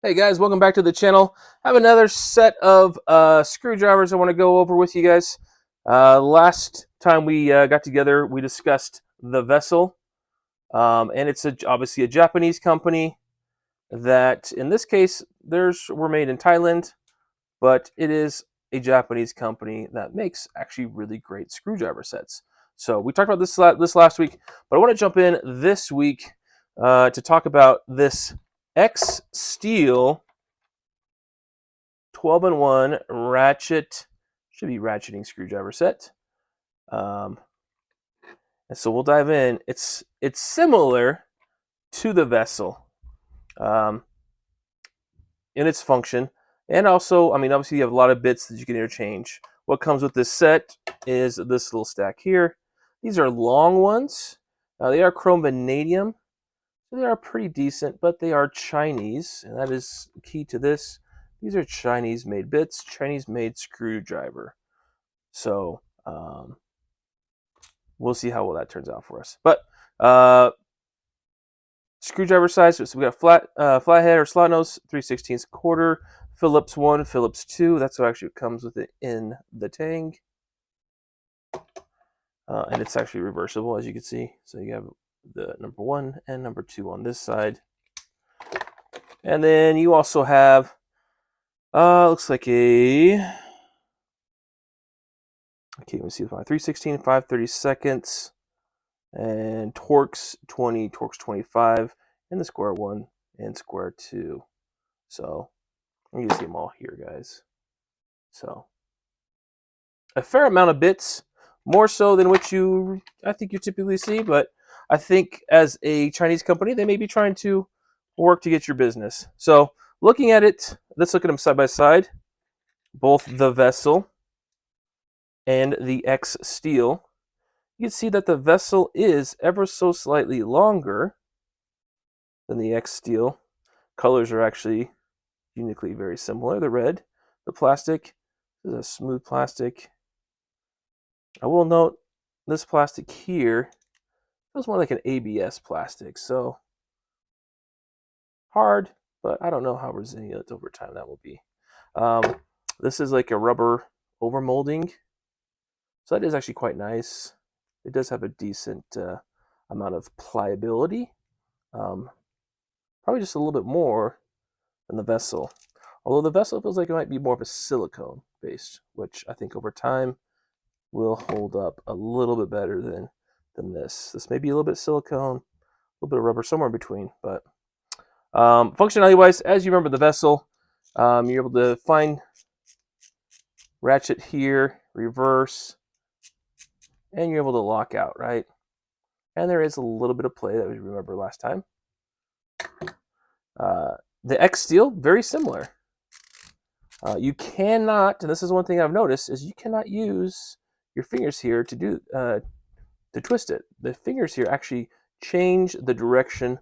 Hey guys, welcome back to the channel. I have another set of screwdrivers I want to go over with you guys. Last time we got together, we discussed the Vessel, and it's obviously a Japanese company that, in this case, theirs were made in Thailand, but it is a Japanese company that makes actually really great screwdriver sets. So we talked about this last week, but I want to jump in this week to talk about this X Steel 12-in-1 ratchet, should be ratcheting screwdriver set. Um, and so we'll dive in. It's similar to the Vessel um, in its function, and also, I mean, obviously you have a lot of bits that you can interchange. What comes with this set is this little stack here. These are long ones. They are chrome vanadium. They are pretty decent, but they are Chinese, and that is key to this. These are Chinese-made bits, Chinese-made screwdriver. So we'll see how well that turns out for us. But screwdriver size, so we got flathead or slot nose, 3/16 quarter, Phillips 1, Phillips 2. That's what actually comes with it in the tang. And it's actually reversible, as you can see. So you have the number 1 and number 2 on this side. And then you also have, looks like a, I can't even see the 3/16, 5/32, and Torx 20, Torx 25, and the square 1 and square 2. So you can see them all here, guys. So a fair amount of bits, more so than what I think you typically see, but I think as a Chinese company, they may be trying to work to get your business. So looking at it, let's look at them side by side. Both the Vessel and the X Steel. You can see that the Vessel is ever so slightly longer than the X Steel. Colors are actually uniquely very similar. The red, the plastic is a smooth plastic. I will note this plastic here feels more like an ABS plastic, so hard, but I don't know how resilient over time that will be. This is like a rubber overmolding, so that is actually quite nice. It does have a decent amount of pliability, probably just a little bit more than the Vessel. Although the Vessel feels like it might be more of a silicone based, which I think over time will hold up a little bit better than this. This may be a little bit silicone, a little bit of rubber, somewhere in between. But functionality-wise, as you remember the Vessel, you're able to find ratchet here, reverse, and you're able to lock out, right? And there is a little bit of play that we remember last time. The X Steel, very similar. You cannot, and this is one thing I've noticed, is you cannot use your fingers here to do to twist it. The fingers here actually change the direction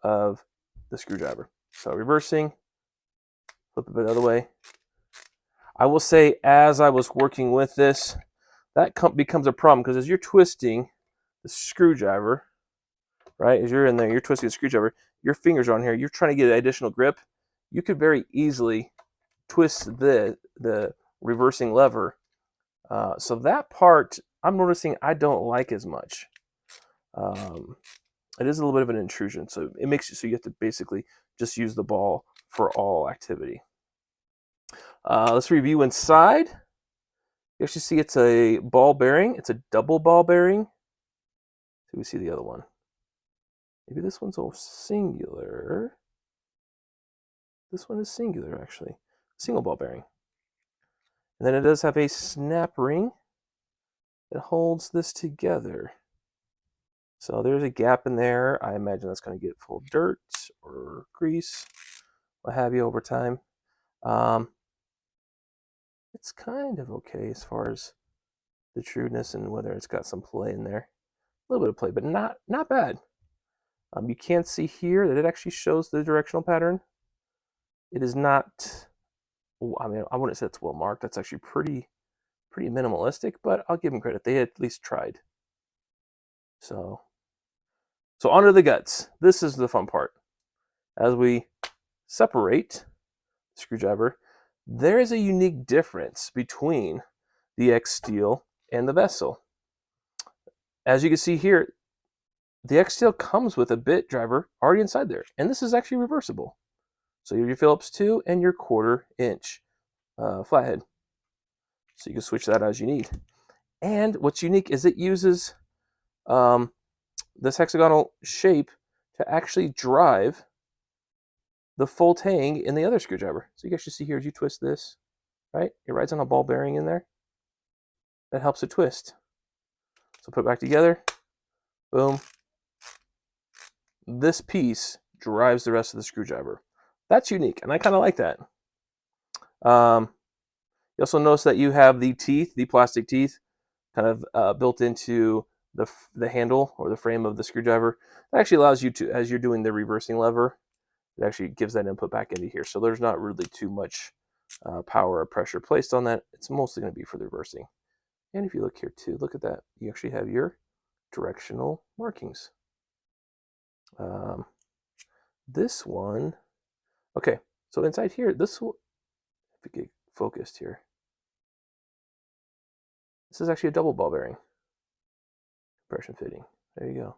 of the screwdriver. So reversing, flip it the other way. I will say, as I was working with this, that becomes a problem because as you're twisting the screwdriver, right, as you're in there, you're twisting the screwdriver, your fingers are on here, you're trying to get additional grip, you could very easily twist the reversing lever. So that part, I'm noticing I don't like as much. It is a little bit of an intrusion, so it makes you so you have to basically just use the ball for all activity. Let's review inside. You actually see it's a ball bearing. It's a double ball bearing. So we see the other one. Maybe this one's all singular. This one is singular, actually. Single ball bearing. And then it does have a snap ring that holds this together. So there's a gap in there. I imagine that's going to get full of dirt or grease, what have you, over time. It's kind of okay as far as the trueness and whether it's got some play in there. A little bit of play, but not bad. You can see here that it actually shows the directional pattern. It is not, I mean, I wouldn't say it's well marked. That's actually pretty minimalistic, but I'll give them credit. They at least tried. So onto the guts. This is the fun part. As we separate the screwdriver, there is a unique difference between the X steel and the vessel. As you can see here, the X steel comes with a bit driver already inside there, and this is actually reversible. So you have your Phillips 2 and your 1/4 inch flathead. So you can switch that as you need. And what's unique is it uses this hexagonal shape to actually drive the full tang in the other screwdriver. So you guys should see here as you twist this, right? It rides on a ball bearing in there. That helps it twist. So put it back together. Boom. This piece drives the rest of the screwdriver. That's unique, and I kind of like that. You also notice that you have the teeth, the plastic teeth, kind of built into the handle or the frame of the screwdriver. That actually allows you to, as you're doing the reversing lever, it actually gives that input back into here. So there's not really too much power or pressure placed on that. It's mostly going to be for the reversing. And if you look here too, look at that. You actually have your directional markings. This one, okay, so inside here, this will, if we get focused here, this is actually a double ball bearing compression fitting. There you go.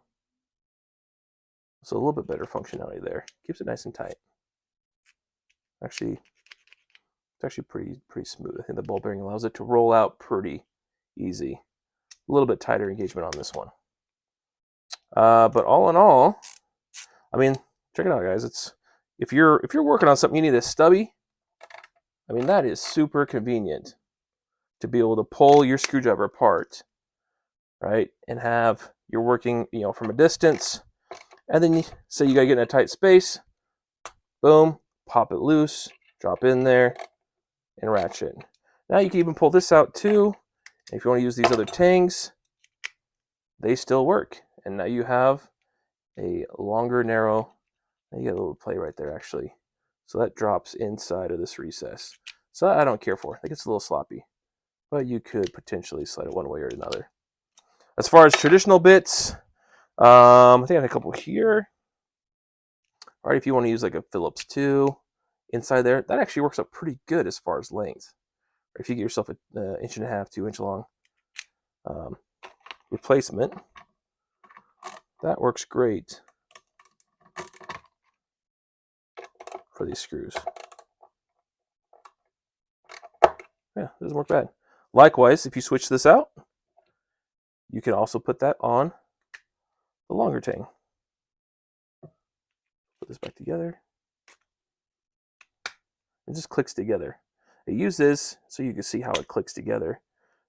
So a little bit better functionality there. Keeps it nice and tight. Actually, it's actually pretty smooth. I think the ball bearing allows it to roll out pretty easy. A little bit tighter engagement on this one. But all in all, I mean, check it out, guys. It's if you're working on something, you need a stubby. I mean, that is super convenient to be able to pull your screwdriver apart, right? And have you're working, from a distance, and then say you gotta get in a tight space. Boom, pop it loose, drop in there, and ratchet. Now you can even pull this out too. If you want to use these other tangs, they still work. And now you have a longer, narrow. You get a little play right there, actually. So that drops inside of this recess. So I don't care for. I think it's a little sloppy, but you could potentially slide it one way or another. As far as traditional bits, I think I had a couple here. All right, if you want to use like a Phillips 2 inside there, that actually works out pretty good as far as length. If you get yourself an 1.5 inch, 2 inch long replacement, that works great for these screws. Yeah, doesn't work bad. Likewise, if you switch this out, you can also put that on the longer tang. Put this back together. It just clicks together. It uses, so you can see how it clicks together,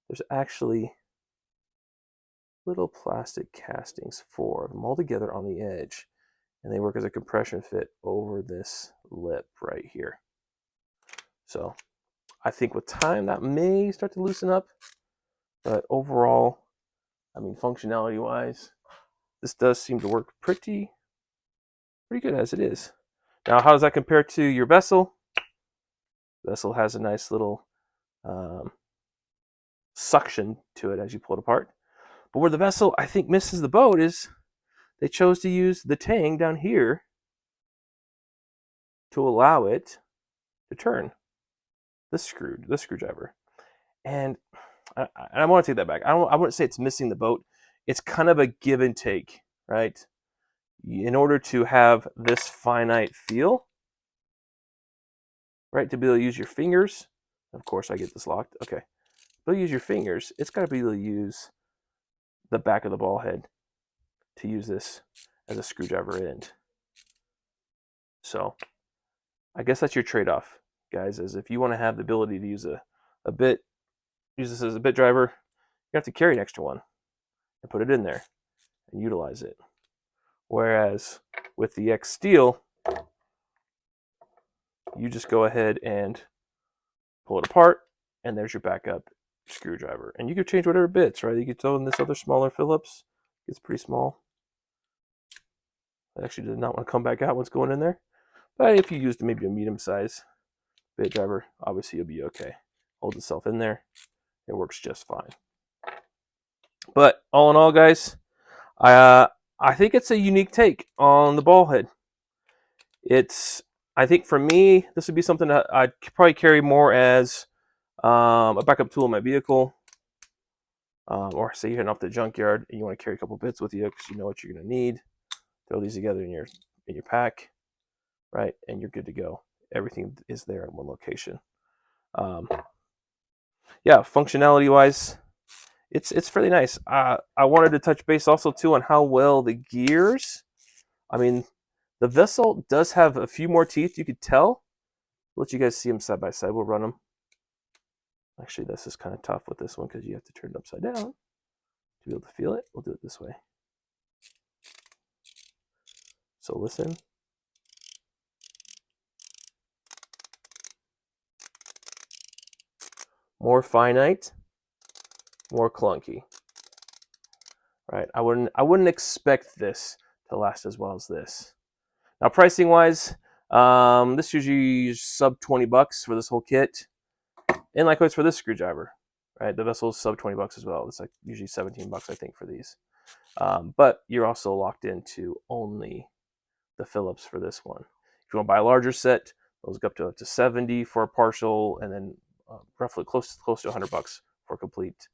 there's actually little plastic castings, 4 of them all together on the edge, and they work as a compression fit over this lip right here. So I think with time that may start to loosen up, but overall, I mean, functionality wise, this does seem to work pretty good as it is. Now, how does that compare to your vessel? Vessel has a nice little suction to it as you pull it apart. But where the vessel, I think, misses the boat is they chose to use the tang down here to allow it to turn this screwdriver. And I want to take that back. I wouldn't say it's missing the boat. It's kind of a give and take, right? In order to have this finite feel, right, to be able to use your fingers. Of course, I get this locked. Okay. But use your fingers. It's got to be able to use the back of the ball head to use this as a screwdriver end. So I guess that's your trade-off, guys, is if you want to have the ability to use a bit, use this as a bit driver, you have to carry an extra one and put it in there and utilize it. Whereas with the X steel, you just go ahead and pull it apart, and there's your backup screwdriver. And you can change whatever bits, right? You could throw in this other smaller Phillips. It's pretty small. I actually did not want to come back out what's going in there. But if you used maybe a medium size bit driver, obviously you'll be okay. Holds itself in there. It works just fine. But all in all, guys, I think it's a unique take on the ball head. I think for me, this would be something that I'd probably carry more as a backup tool in my vehicle. Or say you're heading off the junkyard and you want to carry a couple bits with you because you know what you're going to need. Throw these together in your pack, right? And you're good to go. Everything is there in one location. Yeah, functionality wise, it's fairly nice. I wanted to touch base also too on how well the gears. I mean, the vessel does have a few more teeth. You could tell. I'll let you guys see them side by side. We'll run them. Actually, this is kind of tough with this one because you have to turn it upside down to be able to feel it. We'll do it this way. So listen. More finite, more clunky. Right? I wouldn't expect this to last as well as this. Now, pricing wise, this usually is sub $20 for this whole kit, and likewise for this screwdriver. Right? The vessel is sub $20 as well. It's like usually $17, I think, for these. But you're also locked into only the Phillips for this one. If you want to buy a larger set, those go up to 70 for a partial, and then roughly close to $100 for a complete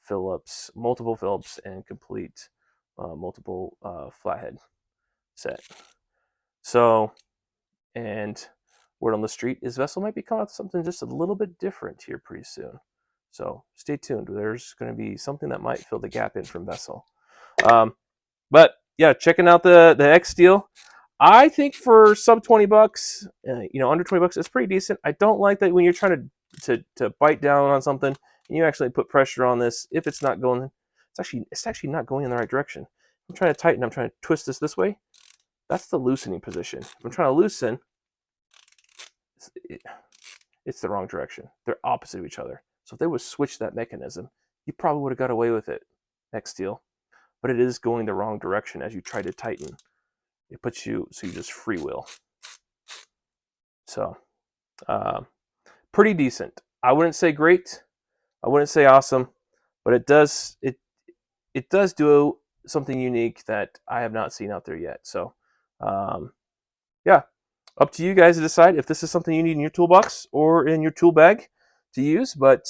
Phillips, multiple Phillips, and complete multiple flathead set. So, and word on the street is vessel might be coming out with something just a little bit different here pretty soon. So stay tuned. There's going to be something that might fill the gap in from vessel. But yeah, checking out the X Steel. I think for sub $20, under $20, it's pretty decent. I don't like that when you're trying to bite down on something and you actually put pressure on this. If it's not going, it's actually not going in the right direction. I'm trying to tighten. I'm trying to twist this way. That's the loosening position. If I'm trying to loosen, it's the wrong direction. They're opposite of each other. So if they would switch that mechanism, you probably would have got away with it, X Steel. But it is going the wrong direction as you try to tighten. It puts you, so you just freewheel. So, pretty decent. I wouldn't say great. I wouldn't say awesome, but it does do something unique that I have not seen out there yet. So, yeah, up to you guys to decide if this is something you need in your toolbox or in your tool bag to use. But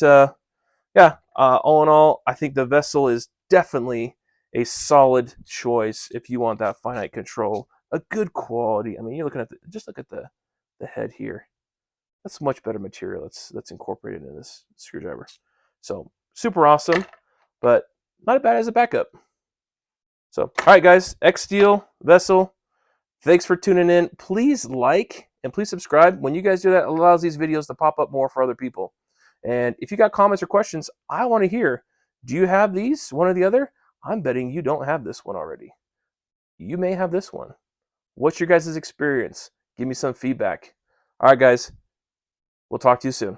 yeah, all in all, I think the vessel is definitely a solid choice if you want that finite control, a good quality. I mean, you're looking at just look at the head here. That's much better material that's incorporated in this screwdriver. So super awesome, but not as bad as a backup. So all right, guys, X Steel vessel. Thanks for tuning in. Please like and please subscribe. When you guys do that, it allows these videos to pop up more for other people. And if you got comments or questions, I want to hear. Do you have these, one or the other? I'm betting you don't have this one already. You may have this one. What's your guys' experience? Give me some feedback. All right, guys. We'll talk to you soon.